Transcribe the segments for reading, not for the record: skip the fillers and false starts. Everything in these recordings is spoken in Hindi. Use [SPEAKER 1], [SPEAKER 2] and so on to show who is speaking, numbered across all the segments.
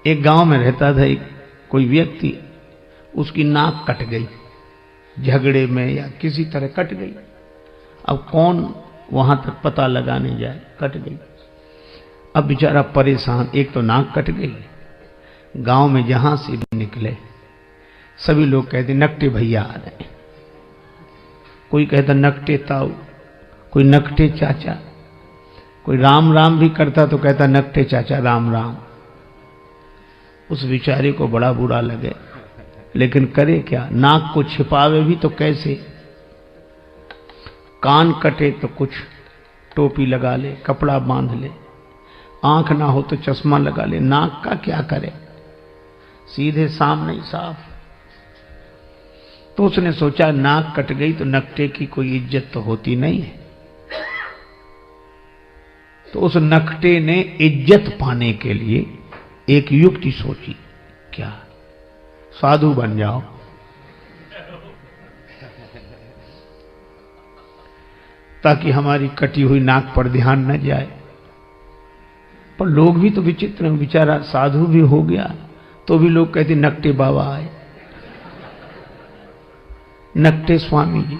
[SPEAKER 1] एक गांव में रहता था एक कोई व्यक्ति, उसकी नाक कट गई, झगड़े में या किसी तरह कट गई। अब कौन वहां तक पता लगाने जाए, कट गई। अब बेचारा परेशान, एक तो नाक कट गई, गांव में जहां से भी निकले सभी लोग कहते नकटे भैया आ रहे, कोई कहता नकटे ताऊ, कोई नकटे चाचा, कोई राम राम भी करता तो कहता नकटे चाचा राम राम। उस बेचारे को बड़ा बुरा लगे, लेकिन करे क्या, नाक को छिपावे भी तो कैसे। कान कटे तो कुछ टोपी लगा ले, कपड़ा बांध ले, आंख ना हो तो चश्मा लगा ले, नाक का क्या करे, सीधे सामने ही साफ। तो उसने सोचा नाक कट गई तो नकटे की कोई इज्जत तो होती नहीं है। तो उस नकटे ने इज्जत पाने के लिए एक युक्ति सोची, क्या, साधु बन जाओ। ताकि हमारी कटी हुई नाक पर ध्यान न जाए। पर लोग भी तो विचित्र हैं, बेचारा साधु भी हो गया तो भी लोग कहते नकटे बाबा आए, नकटे स्वामी जी।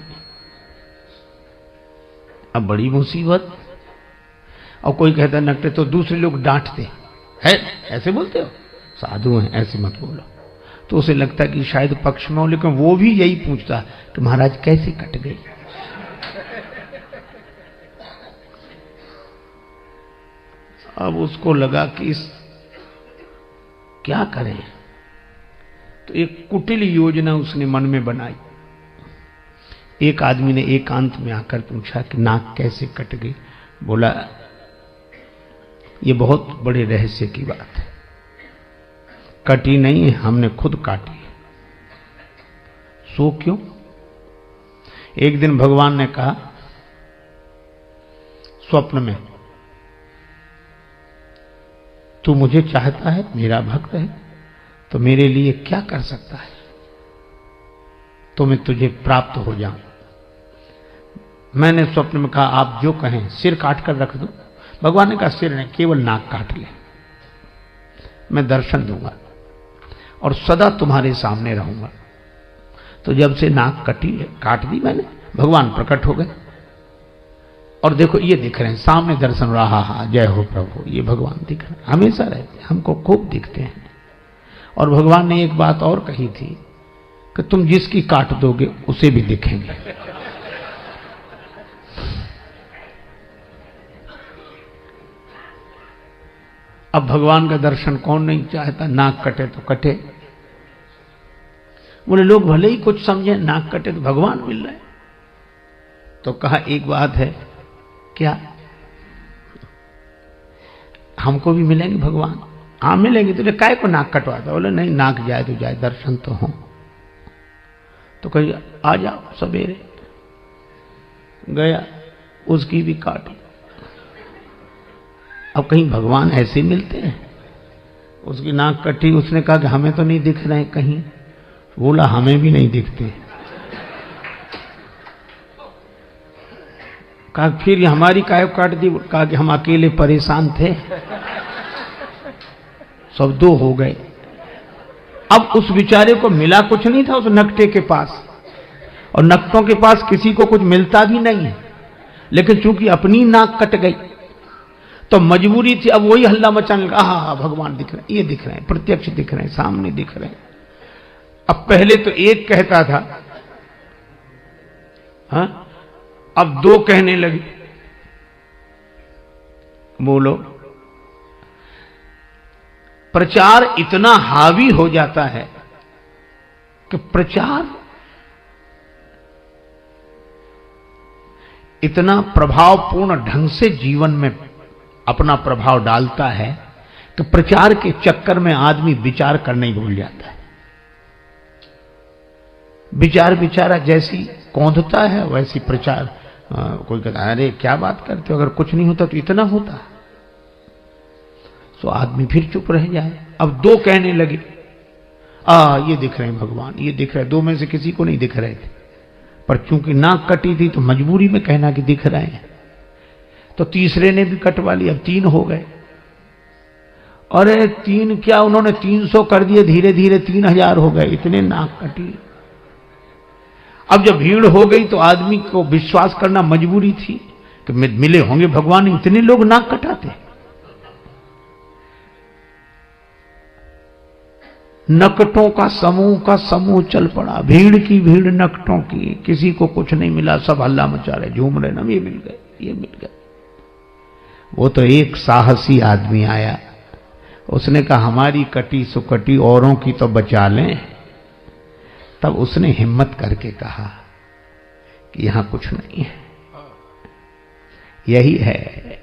[SPEAKER 1] अब बड़ी मुसीबत। और कोई कहता नकटे, तो दूसरे लोग डांटते है, ऐसे बोलते हो, साधु हैं ऐसे मत बोलो। तो उसे लगता कि शायद पक्ष में हो, लेकिन वो भी यही पूछता कि महाराज कैसे कट गई। अब उसको लगा कि इस क्या करें। तो एक कुटिल योजना उसने मन में बनाई। एक आदमी ने एकांत में आकर पूछा कि नाक कैसे कट गई। बोला ये बहुत बड़े रहस्य की बात है, कटी नहीं है, हमने खुद काटी है। सो क्यों? एक दिन भगवान ने कहा स्वप्न में, तू मुझे चाहता है, मेरा भक्त है, तो मेरे लिए क्या कर सकता है, तो मैं तुझे प्राप्त हो जाऊं। मैंने स्वप्न में कहा आप जो कहें, सिर काट कर रख दो। भगवान ने कहा सिर नहीं, केवल नाक काट ले, मैं दर्शन दूंगा और सदा तुम्हारे सामने रहूंगा। तो जब से नाक कटी है, काट दी मैंने, भगवान प्रकट हो गए और देखो ये दिख रहे हैं सामने, दर्शन हो रहा। हा जय हो प्रभु, ये भगवान दिख रहे हैं, हमेशा रहते हैं, हमको खूब दिखते हैं। और भगवान ने एक बात और कही थी कि तुम जिसकी काट दोगे उसे भी दिखेंगे। अब भगवान का दर्शन कौन नहीं चाहता, नाक कटे तो कटे। बोले लोग भले ही कुछ समझे, नाक कटे तो भगवान मिल रहे। तो कहा एक बात है, क्या, हमको भी मिलेंगे भगवान? हाँ मिलेंगे। तुझे काय को नाक कटवाता? बोले नहीं, नाक जाए तो जाए, दर्शन तो हो। तो कही आ जाओ सवेरे। गया, उसकी भी काटी। अब कहीं भगवान ऐसे मिलते हैं? उसकी नाक कटी, उसने कहा कि हमें तो नहीं दिख रहे कहीं। बोला हमें भी नहीं दिखते। कहा फिर हमारी काय काट दी? कहा कि हम अकेले परेशान थे, सब दो हो गए। अब उस बेचारे को मिला कुछ नहीं था उस नकटे के पास, और नकटों के पास किसी को कुछ मिलता भी नहीं है, लेकिन चूंकि अपनी नाक कट गई तो मजबूरी थी। अब वही हल्ला मचाने लगा, हाँ भगवान दिख रहे हैं, ये दिख रहे हैं, प्रत्यक्ष दिख रहे हैं, सामने दिख रहे हैं। अब पहले तो एक कहता था, हाँ, अब दो कहने लगे। बोलो, प्रचार इतना हावी हो जाता है कि प्रचार इतना प्रभावपूर्ण ढंग से जीवन में अपना प्रभाव डालता है कि प्रचार के चक्कर में आदमी विचार करना ही भूल जाता है। विचार बेचारा जैसी कौंधता है वैसी प्रचार। कोई कहता है अरे क्या बात करते हो, अगर कुछ नहीं होता तो इतना होता। तो आदमी फिर चुप रह जाए। अब दो कहने लगे, ये दिख रहे हैं भगवान, ये दिख रहे हैं। दो में से किसी को नहीं दिख रहे थे, पर चूंकि नाक कटी थी तो मजबूरी में कहना कि दिख रहे हैं। तो तीसरे ने भी कटवा लिया, अब तीन हो गए। अरे 3 क्या, उन्होंने 300 कर दिए, धीरे धीरे 3000 हो गए, इतने नाक कटी। अब जब भीड़ हो गई तो आदमी को विश्वास करना मजबूरी थी कि मिले होंगे भगवान, इतने लोग नाक कटाते। नकटों का समूह चल पड़ा, भीड़ की भीड़ नकटों की, किसी को कुछ नहीं मिला, सब हल्ला मचा रहे, झूम रहे, ना ये मिल गए, ये मिल गए। वो तो एक साहसी आदमी आया, उसने कहा हमारी कटी सुकटी औरों की तो बचा लें। तब उसने हिम्मत करके कहा कि यहां कुछ नहीं है, यही है।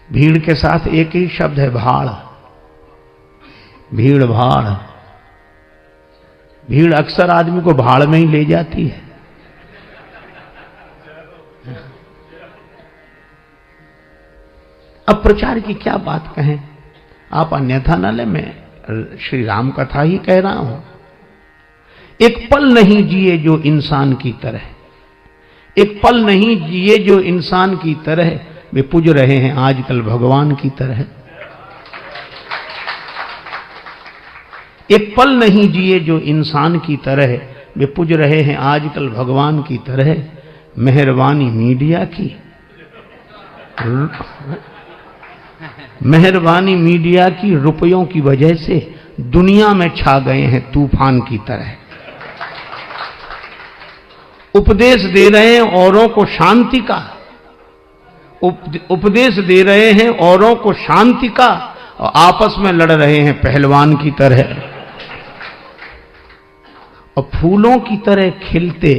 [SPEAKER 1] भीड़ के साथ एक ही शब्द है, भाड़। भीड़ भाड़, भीड़ अक्सर आदमी को भाड़ में ही ले जाती है। अब प्रचार की क्या बात कहें, आप अन्यथा न ले, मैं श्री राम कथा ही कह रहा हूं। एक पल नहीं जिए जो इंसान की तरह, एक पल नहीं जिए जो इंसान की तरह, वे पूज रहे हैं आजकल भगवान की तरह। एक पल नहीं जिए जो इंसान की तरह, वे पूज रहे हैं आजकल भगवान की तरह। मेहरबानी मीडिया की, मेहरबानी मीडिया की, रुपयों की वजह से दुनिया में छा गए हैं तूफान की तरह। उपदेश दे रहे हैं औरों को शांति का, उपदेश दे रहे हैं औरों को शांति का, और आपस में लड़ रहे हैं पहलवान की तरह। और फूलों की तरह खिलते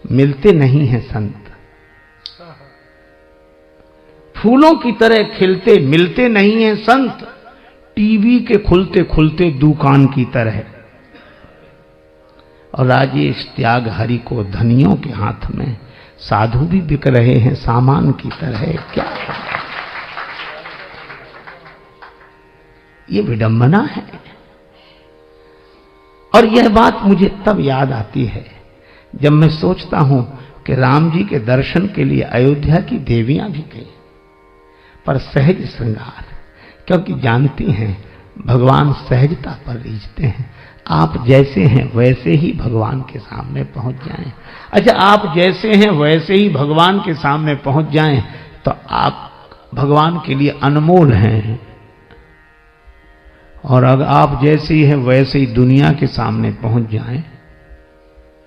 [SPEAKER 1] मिलते नहीं हैं संत, फूलों की तरह खिलते मिलते नहीं हैं संत, टीवी के खुलते खुलते दुकान की तरह। और राजेश त्याग हरि को धनियों के हाथ में, साधु भी बिक रहे हैं सामान की तरह। क्या ये विडंबना है। और यह बात मुझे तब याद आती है जब मैं सोचता हूं कि राम जी के दर्शन के लिए अयोध्या की देवियां भी गई, पर सहज श्रृंगार, क्योंकि जानती हैं भगवान सहजता पर रीझते हैं। आप जैसे हैं वैसे ही भगवान के सामने पहुंच जाएं। अच्छा, आप जैसे हैं वैसे ही भगवान के सामने पहुंच जाएं तो आप भगवान के लिए अनमोल हैं। और अगर आप जैसे ही हैं वैसे ही दुनिया के सामने पहुंच जाएं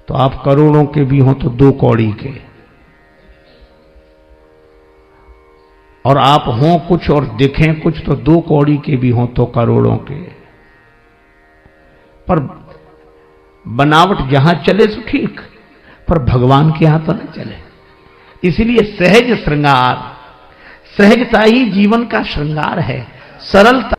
[SPEAKER 1] तो आप करोड़ों के भी हों तो 2 कौड़ी के, और आप हों कुछ और दिखें कुछ तो 2 कौड़ी के भी हों तो करोड़ों के। पर बनावट जहां चले तो ठीक, पर भगवान के यहां तो न चले। इसलिए सहज श्रृंगार, सहजता ही जीवन का श्रृंगार है, सरलता